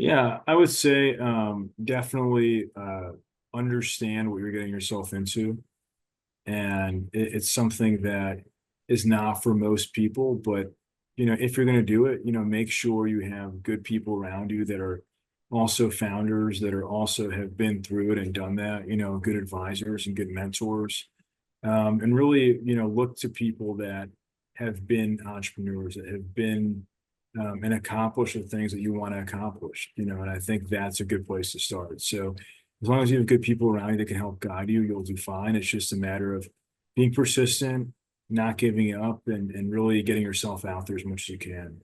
Yeah, I would say definitely understand what you're getting yourself into. And it's something that is not for most people, but if you're going to do it, make sure you have good people around you that are also founders that are also have been through it and done that, good advisors and good mentors. And really, look to people that have been entrepreneurs, that have been and accomplished the things that you want to accomplish, and I think that's a good place to start. So as long as you have good people around you that can help guide you, you'll do fine. It's just a matter of being persistent, not giving up, and really getting yourself out there as much as you can.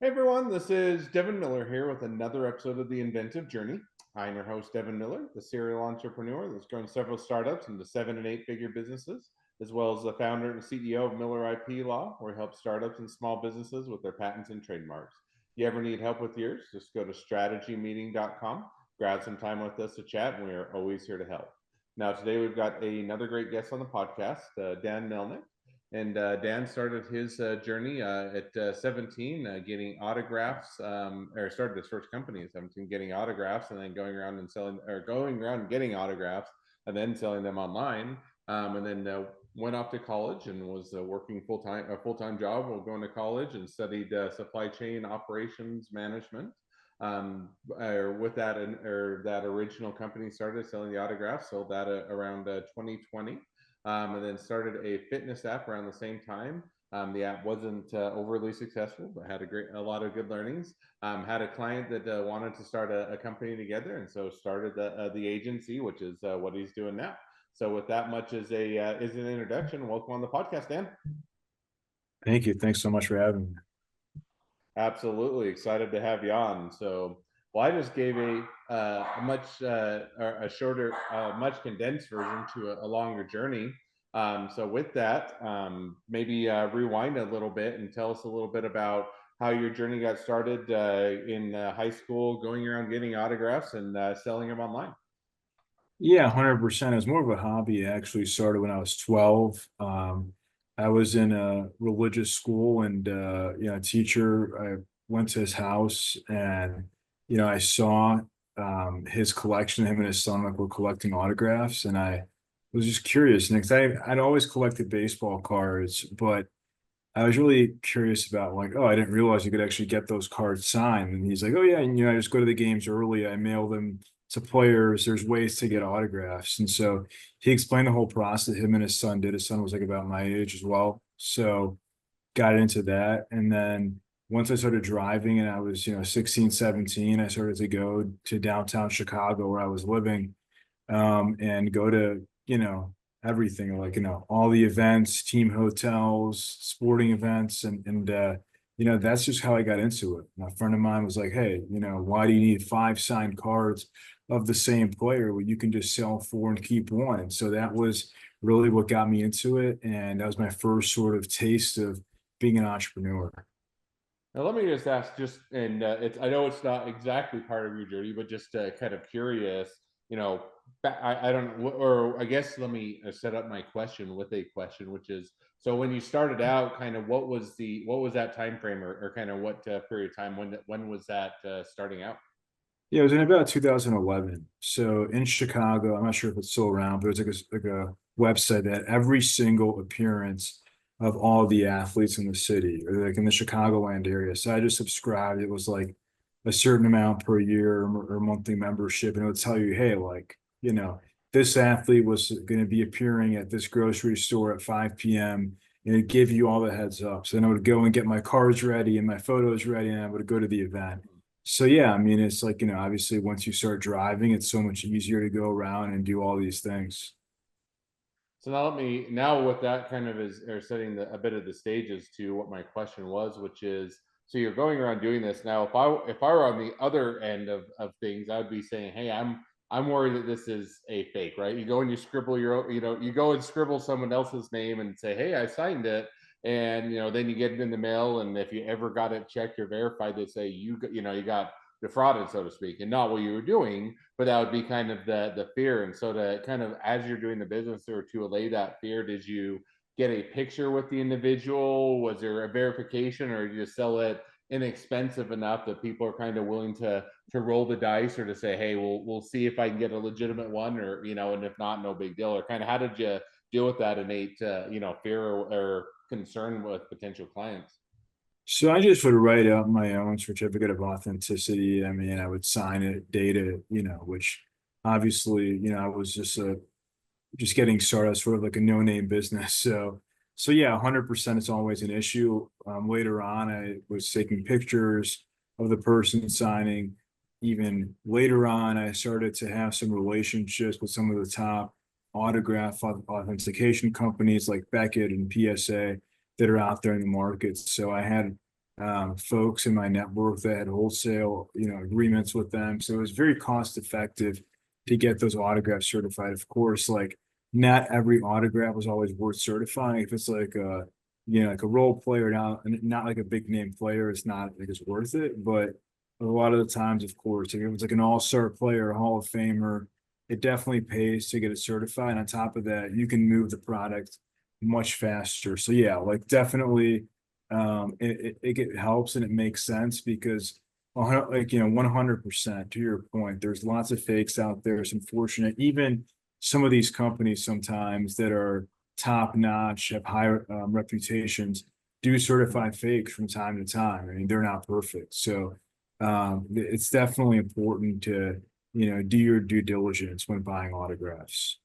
Hey everyone, this is Devin Miller here with another episode of The Inventive Journey. I'm your host, Devin Miller, the serial entrepreneur that's grown several startups into 7 and 8 figure businesses, as well as the founder and CEO of Miller IP Law, where we help startups and small businesses with their patents and trademarks. If you ever need help with yours, just go to strategymeeting.com, grab some time with us to chat, and we are always here to help. Now, today we've got another great guest on the podcast, Dan Melnick. And Dan started his journey at 17, getting autographs, or started his first company at 17, getting autographs, and then going around and selling, or going around and getting autographs, and then selling them online. And then went off to college and was working a full-time job while going to college, and studied supply chain operations management. With that, or that original company started selling the autographs, sold that around 2020, and then started a fitness app around the same time. The app wasn't overly successful, but had a lot of good learnings. Had a client that wanted to start a company together, and so started the agency, which is what he's doing now. So, with that much as an introduction, welcome on the podcast, Dan. Thank you. Thanks so much for having me. Absolutely excited to have you on. So, well, I just gave a much or a shorter, much condensed version to a longer journey. So, with that, maybe rewind a little bit and tell us a little bit about how your journey got started in high school, going around getting autographs and selling them online. Yeah, 100%. It was more of a hobby. It actually started when I was 12. I was in a religious school and, a teacher, I went to his house and, I saw his collection, him and his son like were collecting autographs. And I was just curious. And 'cause I'd always collected baseball cards, but I was really curious about like, oh, I didn't realize you could actually get those cards signed. And he's like, oh yeah, and I just go to the games early. I mail them to players. There's ways to get autographs. And so he explained the whole process him and his son did. His son was like about my age as well. So got into that. And then once I started driving and I was, 16, 17, I started to go to downtown Chicago where I was living, and go to, everything like, all the events, team hotels, sporting events. And that's just how I got into it. My friend of mine was like, hey, why do you need five signed cards of the same player? Well, you can just sell four and keep one. And so that was really what got me into it. And that was my first sort of taste of being an entrepreneur. Now, let me just ask, and I know it's not exactly part of your journey, but just kind of curious, you know, I don't, or I guess let me set up my question with a question, which is, so when you started out, kind of what was that time frame, or kind of what period of time, when was that starting out? Yeah, it was in about 2011. So in Chicago, I'm not sure if it's still around, but it was like a website that had every single appearance of all the athletes in the city, or like in the Chicagoland area. So I just subscribed. It was like a certain amount per year or monthly membership, and it would tell you, hey, like, this athlete was going to be appearing at this grocery store at 5 p.m. And it gave you all the heads up. So then I would go and get my cards ready and my photos ready, and I would go to the event. So yeah, I mean, it's like, obviously once you start driving, it's so much easier to go around and do all these things. So now with that kind of is or setting a bit of the stages to what my question was, which is, so you're going around doing this now. If I were on the other end of things, I would be saying, hey, I'm worried that this is a fake, right? You go and you scribble you go and scribble someone else's name and say, hey, I signed it, and then you get it in the mail, and if you ever got it checked or verified, they say you got defrauded, so to speak, and not what you were doing, but that would be kind of the fear. And so to kind of, as you're doing the business, or to allay that fear, did you get a picture with the individual? Was there a verification, or did you just sell it inexpensive enough that people are kind of willing to roll the dice, or to say, hey, we'll see if I can get a legitimate one, or and if not, no big deal? Or kind of how did you deal with that innate fear or concern with potential clients? So I just would write out my own certificate of authenticity. I mean, I would sign it, date it, which obviously, I was just getting started, sort of like a no-name business. So yeah, 100% it's always an issue. Later on, I was taking pictures of the person signing. Even later on, I started to have some relationships with some of the top autograph authentication companies like Beckett and PSA that are out there in the market. So I had folks in my network that had wholesale, agreements with them. So it was very cost effective to get those autographs certified. Of course, like not every autograph was always worth certifying. If it's like like a role player, not like a big name player, it's not like it's worth it. But a lot of the times, of course, if it's like an all-star player, a Hall of Famer, it definitely pays to get it certified. And on top of that, you can move the product much faster. So yeah, like definitely it helps and it makes sense because like 100% to your point, there's lots of fakes out there. It's unfortunate. Even some of these companies sometimes that are top notch, have high reputations, do certify fakes from time to time. I mean, they're not perfect. So it's definitely important to, do your due diligence when buying autographs.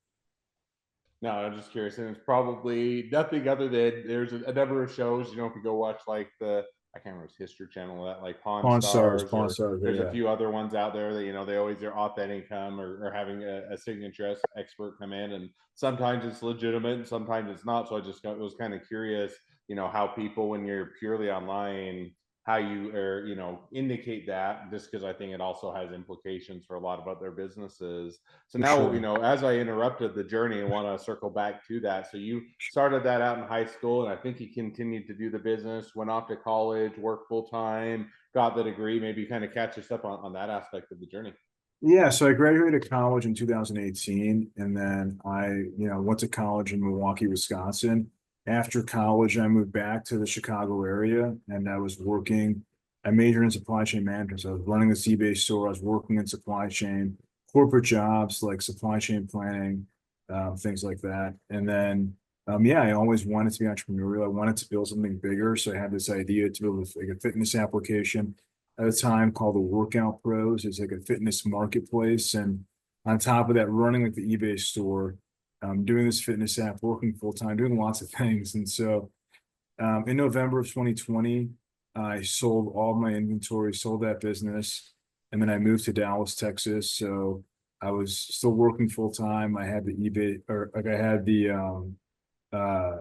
No, I'm just curious, and it's probably nothing other than there's a number of shows. If you go watch like I can't remember his History Channel, that like Pawn Stars, Pawn or Stars, there's a yeah, few other ones out there that they always are authentic come, or having a signature expert come in, and sometimes it's legitimate, and sometimes it's not. So I just was kind of curious, how people, when you're purely online, how you or indicate that, just because I think it also has implications for a lot of other businesses. So for now, sure. as I interrupted the journey, I want to circle back to that. So you started that out in high school, and I think you continued to do the business, went off to college, worked full time, got the degree. Maybe kind of catch us up on that aspect of the journey. Yeah, so I graduated college in 2018, and then I, went to college in Milwaukee, Wisconsin. After college, I moved back to the Chicago area, and I was working. I majored in supply chain management, so I was running this eBay store. I was working in supply chain, corporate jobs like supply chain planning, things like that. And then, yeah, I always wanted to be entrepreneurial. I wanted to build something bigger, so I had this idea to build like a fitness application at a time called the Workout Pros. It's like a fitness marketplace. And on top of that, running like the eBay store, doing this fitness app, working full time, doing lots of things. And so in November of 2020, I sold all my inventory, sold that business. And then I moved to Dallas, Texas. So I was still working full time. I had the eBay, or like I had the uh,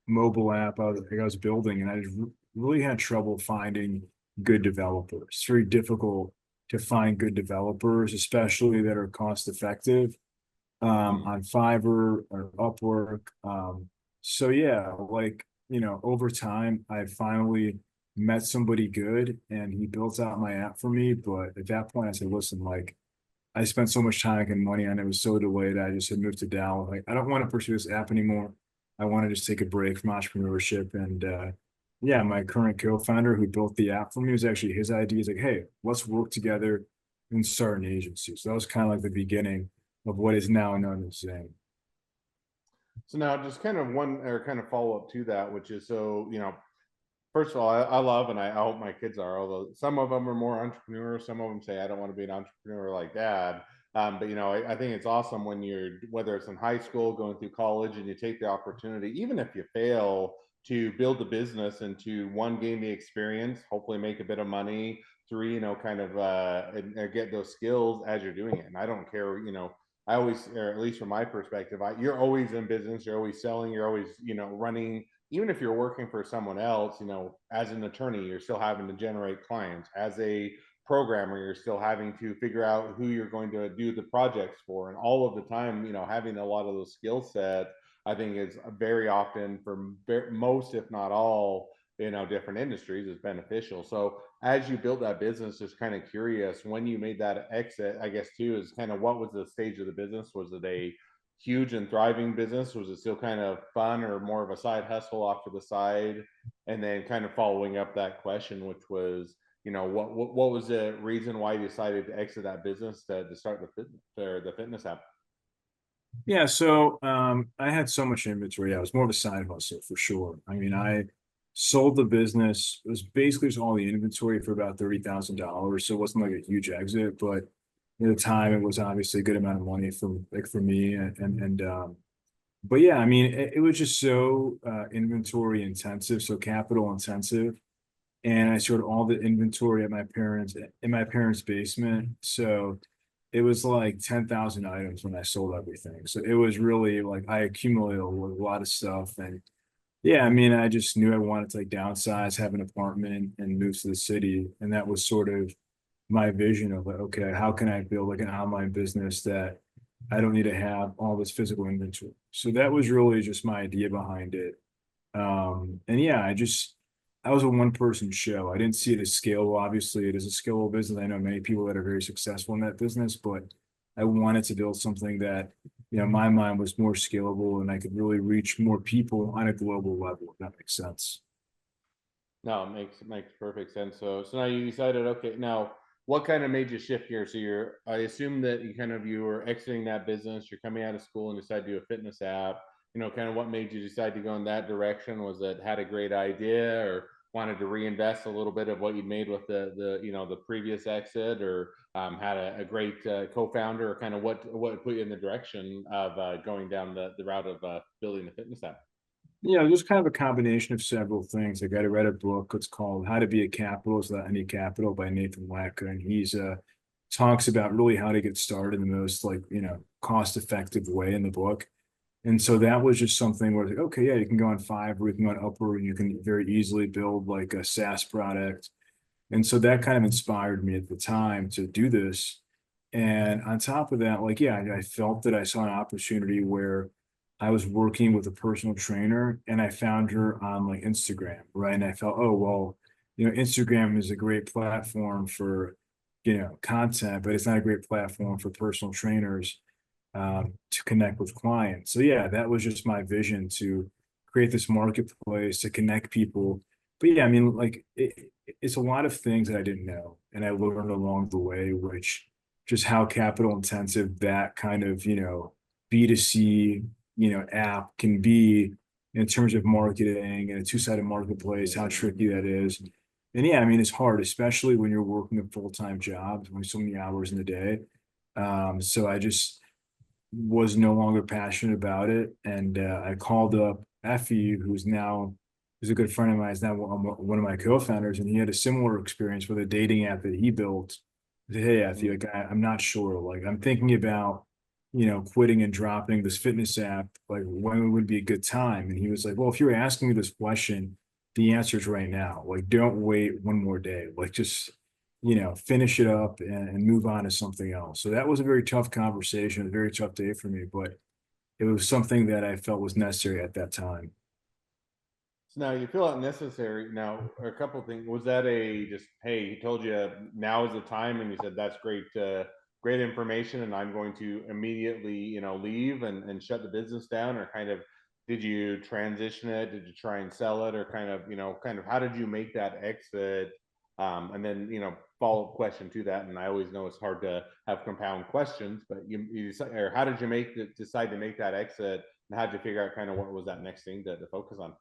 mobile app I was building, and I just really had trouble finding good developers. It's very difficult to find good developers, especially that are cost effective Mm-hmm. on Fiverr or Upwork. So yeah, like over time, I finally met somebody good, and he built out my app for me. But at that point, I said, listen, like I spent so much time and money on it. It was so delayed. I just had moved to Dallas. Like, I don't want to pursue this app anymore. I want to just take a break from entrepreneurship. And yeah, my current co-founder who built the app for me was actually his idea. He's like, hey, let's work together and start an agency. So that was kind of like the beginning of what is now known as Zane. So now, just kind of one or kind of follow up to that, which is, so first of all, I love, and I hope my kids are, although some of them are more entrepreneurs. Some of them say, I don't want to be an entrepreneur like dad. But I think it's awesome when you're, whether it's in high school, going through college, and you take the opportunity, even if you fail, to build a business and to, one, gain the experience, hopefully make a bit of money, three, kind of and get those skills as you're doing it. And I don't care, I always, or at least from my perspective, you're always in business, you're always selling, you're always, running. Even if you're working for someone else, as an attorney, you're still having to generate clients. As a programmer, you're still having to figure out who you're going to do the projects for. And all of the time, having a lot of those skill sets, I think is very often, for most, if not all, different industries is beneficial. So as you build that business, just kind of curious, when you made that exit, I guess too, is kind of what was the stage of the business? Was it a huge and thriving business? Was it still kind of fun or more of a side hustle off to the side? And then kind of following up that question, which was, what was the reason why you decided to exit that business to start the fitness app? Yeah, so I had so much inventory. Yeah, it was more of a side hustle for sure. I mean, I sold the business. It was basically just all the inventory for about $30,000. So it wasn't like a huge exit, but at the time it was obviously a good amount of money for me. But yeah, I mean, it was just so inventory intensive, so capital intensive. And I stored all the inventory at my parents in my parents' basement. So it was like 10,000 items when I sold everything. So it was really like I accumulated a lot of stuff. And yeah, I mean, I just knew I wanted to like downsize, have an apartment, and move to the city. And that was sort of my vision of like, okay, how can I build like an online business that I don't need to have all this physical inventory? So that was really just my idea behind it. And yeah, I was a one person show. I didn't see it as scalable. Obviously, it is a scalable business. I know many people that are very successful in that business, but I wanted to build something that, my mind was more scalable and I could really reach more people on a global level, if that makes sense. No, it makes perfect sense. So now you decided, okay, now what kind of made you shift here? So I assume that you were exiting that business, you're coming out of school and decided to do a fitness app. Kind of what made you decide to go in that direction? Was it had a great idea, or wanted to reinvest a little bit of what you made with the previous exit, or had a great co-founder, or kind of what put you in the direction of going down the route of building the fitness app? Just kind of a combination of several things. I read a book. It's called How to Be a Capitalist Without Any Capital by Nathan Wacker, and he's talks about really how to get started in the most like cost effective way in the book. And so that was just something where like, okay, yeah, you can go on Fiverr, you can go on Upwork, and you can very easily build like a SaaS product. And so that kind of inspired me at the time to do this. And on top of that, like, yeah, I felt that I saw an opportunity where I was working with a personal trainer and I found her on like Instagram, right? And I felt, oh, well, Instagram is a great platform for, content, but it's not a great platform for personal trainers to connect with clients. So yeah, that was just my vision to create this marketplace to connect people. But yeah, I mean, like it's a lot of things that I didn't know, and I learned along the way, which just how capital intensive that kind of B2C app can be in terms of marketing and a two-sided marketplace, how tricky that is. And yeah, I mean, it's hard, especially when you're working a full-time job, only so many hours in the day. So I just was no longer passionate about it. And I called up Effie, who's a good friend of mine, is now one of my co-founders, and he had a similar experience with a dating app that he built. I said, hey, Effie, like I'm not sure. Like I'm thinking about, quitting and dropping this fitness app. Like when would be a good time? And he was like, well, if you're asking me this question, the answer is right now. Like don't wait one more day. Like just finish it up and move on to something else. So that was a very tough conversation, a very tough day for me, but it was something that I felt was necessary at that time. So now you feel it necessary. Now, a couple of things. Was that a just, hey, he told you now is the time, and you said that's great, great information, and I'm going to immediately, leave and shut the business down, or kind of, did you transition it? Did you try and sell it, or kind of how did you make that exit? And then, follow up question to that. And I always know it's hard to have compound questions, but or how did you decide to make that exit, and how did you figure out kind of what was that next thing to focus on?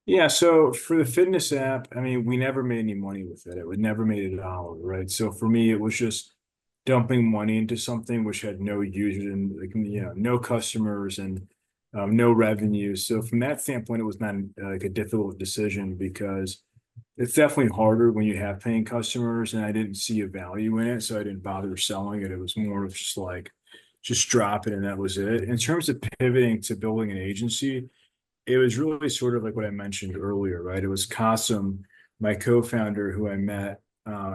Yeah, so for the fitness app, I mean, we never made any money with it. It would never made a dollar, right? So for me, it was just dumping money into something which had no users and like, no customers and no revenue. So from that standpoint, it was not like a difficult decision because it's definitely harder when you have paying customers, and I didn't see a value in it, so I didn't bother selling it. It was more of just like just drop it and that was it. In terms of pivoting to building an agency, it was really sort of like what I mentioned earlier, right? It was Qasim, my co-founder, who I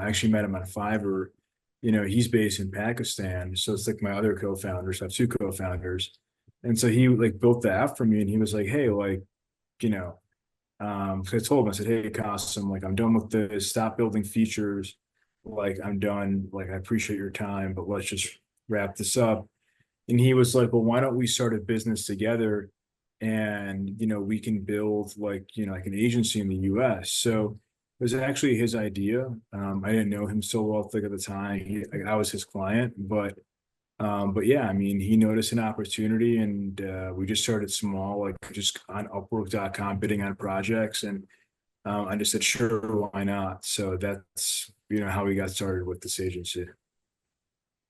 actually met him on Fiverr. He's based in Pakistan, so it's like my other co-founders. I have two co-founders, and so he like built the app for me, and he was like, "Hey, like, you know, So I told him, I said, hey, Cost, like, I'm done with this. Stop building features. Like, I'm done. Like, I appreciate your time, but let's just wrap this up. And he was like, well, why don't we start a business together? And, we can build like, like an agency in the US. So it was actually his idea. I didn't know him so well, like at the time. I was his client, but yeah, I mean, he noticed an opportunity and we just started small, like just on Upwork.com bidding on projects. And I just said, sure, why not? So that's, how we got started with this agency.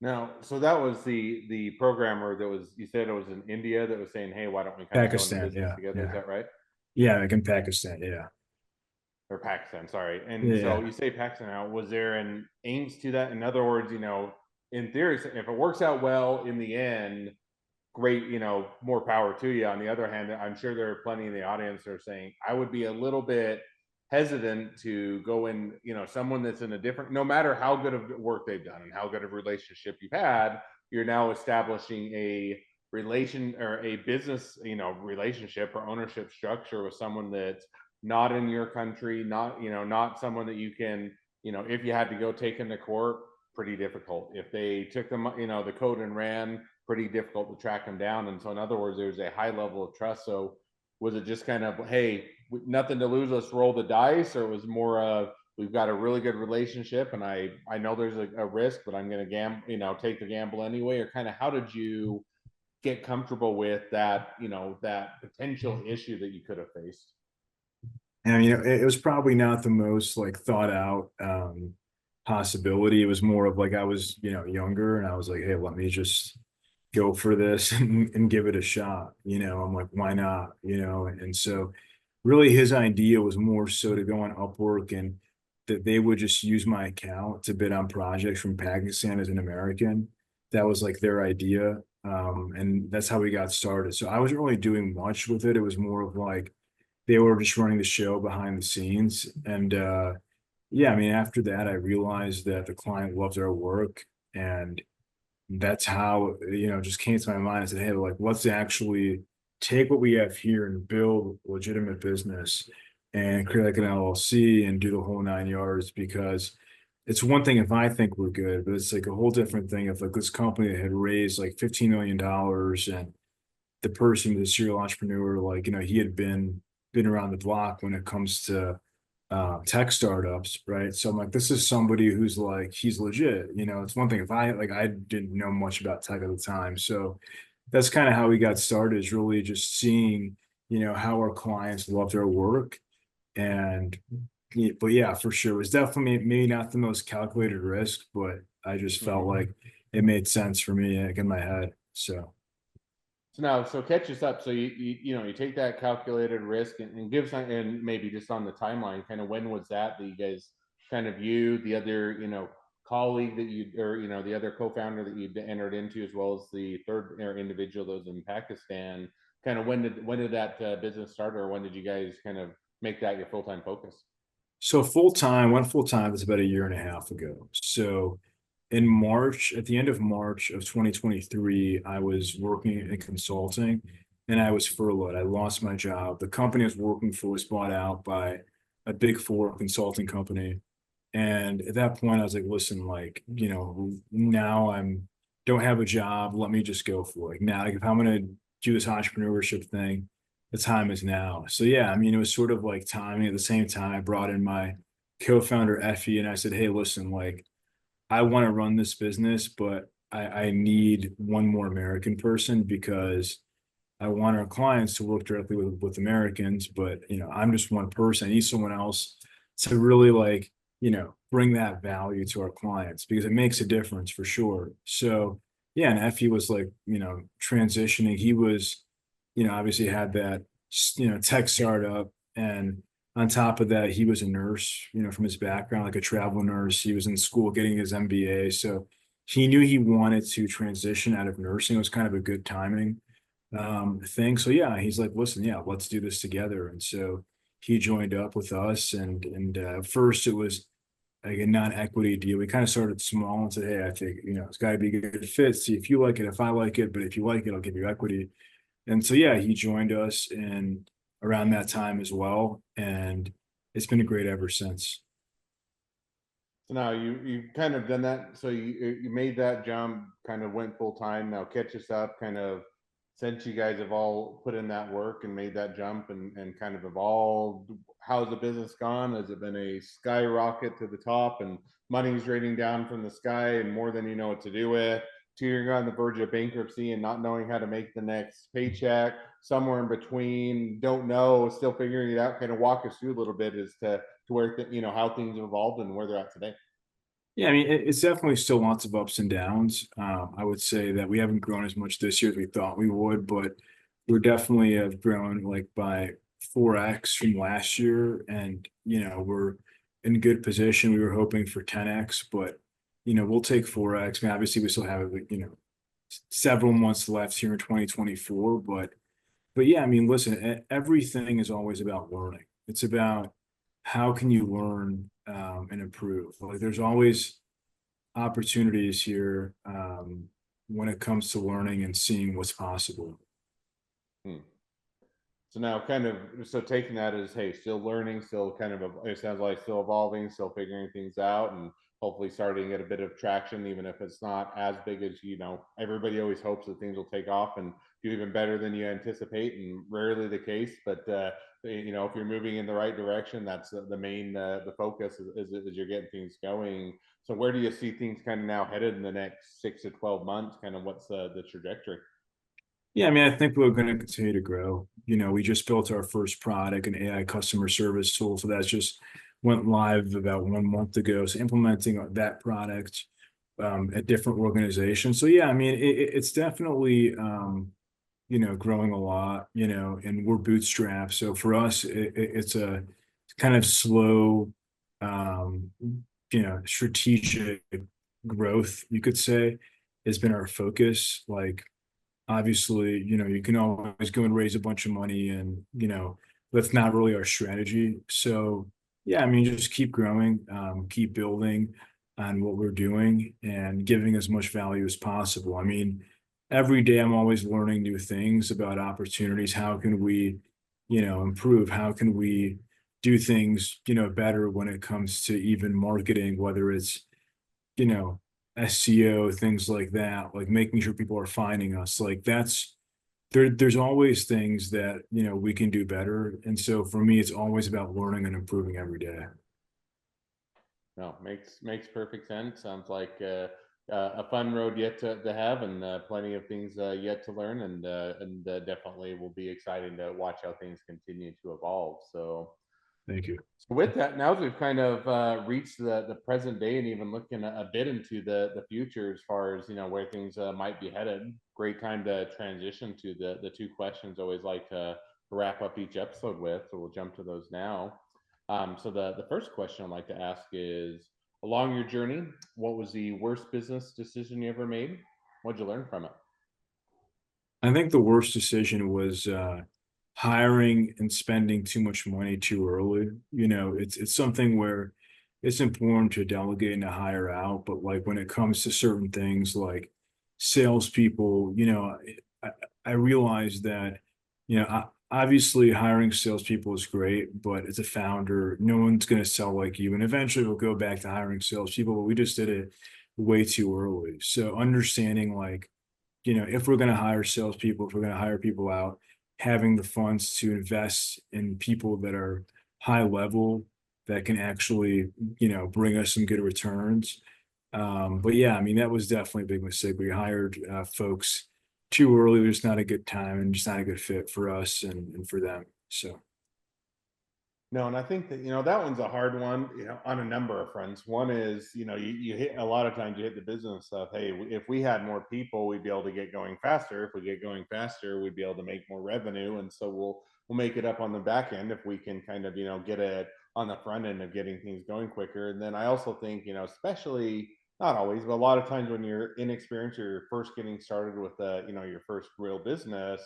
Now, so that was the programmer that was, you said it was in India, that was saying, hey, why don't we kind of go into Pakistan, business yeah, together? Is yeah. that right? Yeah, like in Pakistan, yeah. Or Pakistan, sorry. And so Yeah. you say Pakistan. Now, was there an aims to that? In other words, in theory, if it works out well in the end, great, more power to you. On the other hand, I'm sure there are plenty in the audience that are saying, I would be a little bit hesitant to go in, someone that's in a different, no matter how good of work they've done and how good of relationship you've had, you're now establishing a relation or a business, relationship or ownership structure with someone that's not in your country, not someone that you can, if you had to go take into court, pretty difficult. If they took them, the code and ran, pretty difficult to track them down. And so, in other words, there's a high level of trust. So, was it just kind of, hey, nothing to lose, let's roll the dice, or it was more of, we've got a really good relationship, and I know there's a risk, but I'm going to gamble, take the gamble anyway? Or kind of, how did you get comfortable with that, that potential issue that you could have faced? And it was probably not the most like thought out possibility. It was more of like I was, younger and I was like, hey, let me just go for this and give it a shot. I'm like, why not? And so really his idea was more so to go on Upwork and that they would just use my account to bid on projects from Pakistan as an American. That was like their idea. And that's how we got started. So I wasn't really doing much with it. It was more of like they were just running the show behind the scenes. And yeah, I mean, after that, I realized that the client loved our work. And that's how, just came to my mind. I said, hey, like, let's actually take what we have here and build legitimate business and create like an LLC and do the whole 9 yards because it's one thing if I think we're good, but it's like a whole different thing if like this company had raised like $15 million and the person, the serial entrepreneur, like, he had been around the block when it comes to tech startups, right? So I'm like, this is somebody who's like, he's legit. It's one thing if I didn't know much about tech at the time. So that's kind of how we got started, is really just seeing, how our clients loved our work. And but yeah, for sure. It was definitely maybe not the most calculated risk, but I just felt Mm-hmm. like it made sense for me like in my head. So So now, so catch us up. So you take that calculated risk and give some, and maybe just on the timeline, kind of when was that you guys kind of, you, the other, colleague that you, or the other co-founder that you entered into, as well as the third individual that was in Pakistan, kind of when did that business start, or when did you guys kind of make that your full-time focus? so went full time is about a year and a half ago. So in March, at the end of March of 2023, I was working in consulting and I was furloughed. I lost my job. The company I was working for was bought out by a big four consulting company. And at that point, I was like, listen, like, now don't have a job. Let me just go for it. Now, like, if I'm gonna do this entrepreneurship thing, the time is now. So yeah, I mean, it was sort of like timing. At the same time, I brought in my co-founder Effie and I said, hey, listen, like I want to run this business, but I need one more American person because I want our clients to work directly with Americans, but I'm just one person. I need someone else to really like, bring that value to our clients because it makes a difference for sure. So yeah, and Effie was like, transitioning. He was, obviously had that, tech startup. And on top of that, he was a nurse, from his background, like a travel nurse. He was in school getting his MBA. So he knew he wanted to transition out of nursing. It was kind of a good timing thing. So yeah, he's like, listen, yeah, let's do this together. And so he joined up with us, and first it was like a non-equity deal. We kind of started small and said, hey, I think it's got to be a good fit. See if you like it, if I like it, but if you like it, I'll give you equity. And so yeah, he joined us in around that time as well. And it's been great ever since. So now you've kind of done that. So you made that jump, kind of went full time. Now catch us up, kind of since you guys have all put in that work and made that jump and kind of evolved. How's the business gone? Has it been a skyrocket to the top and money's raining down from the sky and more than you know what to do with? To you're on the verge of bankruptcy and not knowing how to make the next paycheck, somewhere in between, don't know, still figuring it out. Kind of walk us through a little bit as to where how things have evolved and where they're at today. Yeah, I mean, it's definitely still lots of ups and downs. I would say that we haven't grown as much this year as we thought we would, but we're definitely have grown like by 4x from last year. And, we're in good position. We were hoping for 10x, but, we'll take 4x. I mean, obviously we still have, several months left here in 2024, but yeah, I mean, listen, everything is always about learning. It's about how can you learn and improve. Like there's always opportunities here when it comes to learning and seeing what's possible. Hmm. So now, kind of, so taking that as, hey, still learning, still kind of, it sounds like still evolving, still figuring things out, and hopefully starting to get a bit of traction, even if it's not as big as everybody always hopes that things will take off and do even better than you anticipate, and rarely the case. But if you're moving in the right direction, that's the main the focus is you're getting things going. So where do you see things kind of now headed in the next 6 to 12 months? Kind of what's the trajectory? Yeah, I mean, I think we're going to continue to grow. We just built our first product, an AI customer service tool. So that's just went live about 1 month ago. So implementing that product at different organizations. So yeah, I mean, it's definitely growing a lot, and we're bootstrapped. So for us, it's a kind of slow, um, strategic growth, you could say, has been our focus. Like obviously, you can always go and raise a bunch of money and, that's not really our strategy. So yeah, I mean, just keep growing, keep building on what we're doing and giving as much value as possible. I mean, every day I'm always learning new things about opportunities. How can we, improve? How can we do things, better when it comes to even marketing, whether it's, you know, SEO, things like that, like making sure people are finding us. Like there's always things that, we can do better. And so for me, it's always about learning and improving every day. No, makes perfect sense. Sounds like a fun road yet to have, and plenty of things yet to learn, and definitely will be exciting to watch how things continue to evolve. Thank you. So with that, now that we've kind of reached the present day, and even looking a bit into the future as far as where things might be headed, great time to transition to the two questions I always like to wrap up each episode with. So we'll jump to those now. So the first question I'd like to ask is, along your journey, what was the worst business decision you ever made? What'd you learn from it? I think the worst decision was hiring and spending too much money too early. It's something where it's important to delegate and to hire out, but like when it comes to certain things like salespeople, I, I realize that, obviously hiring salespeople is great, but as a founder, no one's going to sell like you. And eventually we'll go back to hiring salespeople, but we just did it way too early. So understanding like, if we're going to hire salespeople, if we're going to hire people out, having the funds to invest in people that are high level that can actually, bring us some good returns. But yeah, I mean, that was definitely a big mistake. We hired folks too early. It was just not a good time and just not a good fit for us and for them. So No, and I think that that one's a hard one, on a number of fronts. One is, you hit a lot of times you hit the business stuff. Hey, if we had more people, we'd be able to get going faster. If we get going faster, we'd be able to make more revenue, and so we'll make it up on the back end if we can kind of get it on the front end of getting things going quicker. And then I also think especially not always, but a lot of times when you're inexperienced or you're first getting started with your first real business,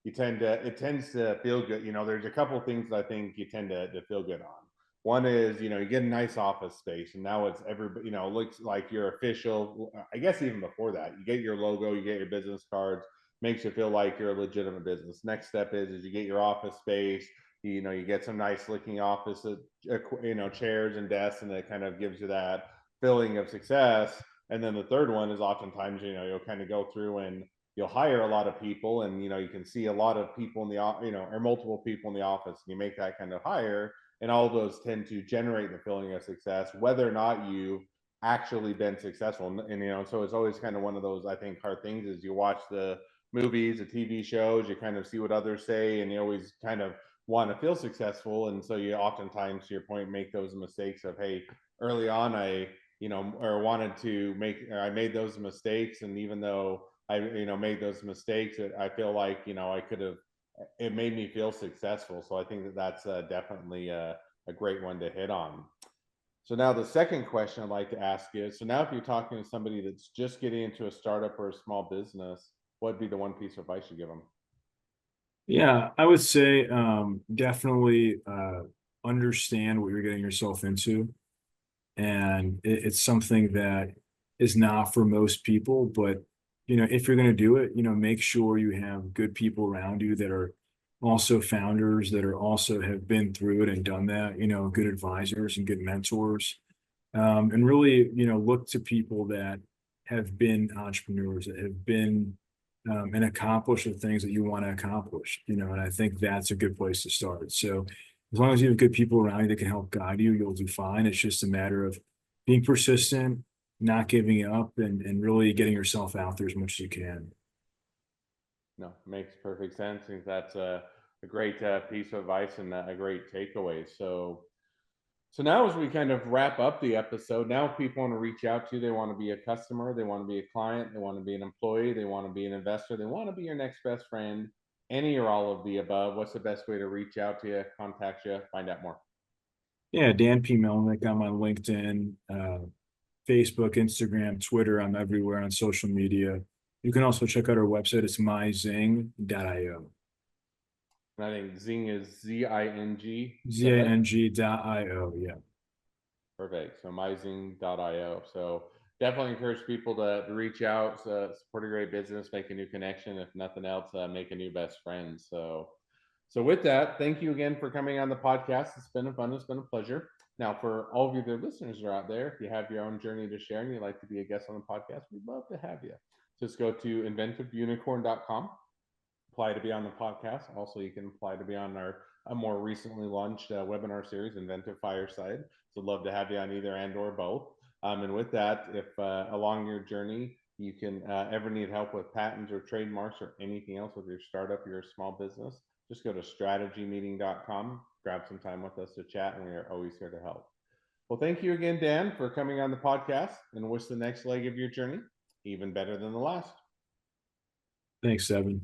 it tends to feel good. There's a couple of things I think you tend to feel good on. One is, you get a nice office space, and now it's everybody, looks like you're official. I guess even before that, you get your logo, you get your business cards, makes you feel like you're a legitimate business. Next step is you get your office space. You get some nice looking office, chairs and desks, and it kind of gives you that feeling of success. And then the third one is oftentimes, you'll kind of go through and you'll hire a lot of people, and you can see a lot of people in the or multiple people in the office, and you make that kind of hire, and all of those tend to generate the feeling of success, whether or not you actually been successful. And so it's always kind of one of those, I think, hard things is you watch the movies, the TV shows, you kind of see what others say, and you always kind of want to feel successful. And so you oftentimes, to your point, make those mistakes of, hey, early on or wanted to I made those mistakes. And even though I, made those mistakes, I feel like, I could have, it made me feel successful. So I think that that's definitely a great one to hit on. So now the second question I'd like to ask you, so now if you're talking to somebody that's just getting into a startup or a small business, what'd be the one piece of advice you give them? Yeah, I would say definitely understand what you're getting yourself into. And it's something that is not for most people, but if you're going to do it, make sure you have good people around you that are also founders, that are also have been through it and done that, good advisors and good mentors. And really, look to people that have been entrepreneurs, that have been and accomplished the things that you want to accomplish, and I think that's a good place to start. So as long as you have good people around you that can help guide you, you'll do fine. It's just a matter of being persistent, not giving up, and really getting yourself out there as much as you can. No, makes perfect sense. I think that's a great piece of advice and a great takeaway. So now, as we kind of wrap up the episode, now if people want to reach out to you, they want to be a customer, they want to be a client, they want to be an employee, they want to be an investor, they want to be your next best friend, any or all of the above. What's the best way to reach out to you, contact you, find out more? Yeah, Dan P. Melnick. I'm on LinkedIn, Facebook, Instagram, Twitter. I'm everywhere on social media. You can also check out our website. It's myzing.io. And I think Zing is Zing. Is that right? Zing.io. Yeah. Perfect. So myzing.io. So definitely encourage people to reach out, support a great business, make a new connection. If nothing else, make a new best friend. So with that, thank you again for coming on the podcast. It's been fun. It's been a pleasure. Now, for all of you the listeners who are out there, if you have your own journey to share and you'd like to be a guest on the podcast, we'd love to have you. Just go to inventiveunicorn.com, apply to be on the podcast. Also, you can apply to be on our a more recently launched webinar series, Inventive Fireside. So, love to have you on either and or both. And with that, if along your journey you can ever need help with patents or trademarks or anything else with your startup, your small business, just go to strategymeeting.com, grab some time with us to chat, and we are always here to help. Well, thank you again, Dan, for coming on the podcast, and wish the next leg of your journey even better than the last. Thanks, Evan.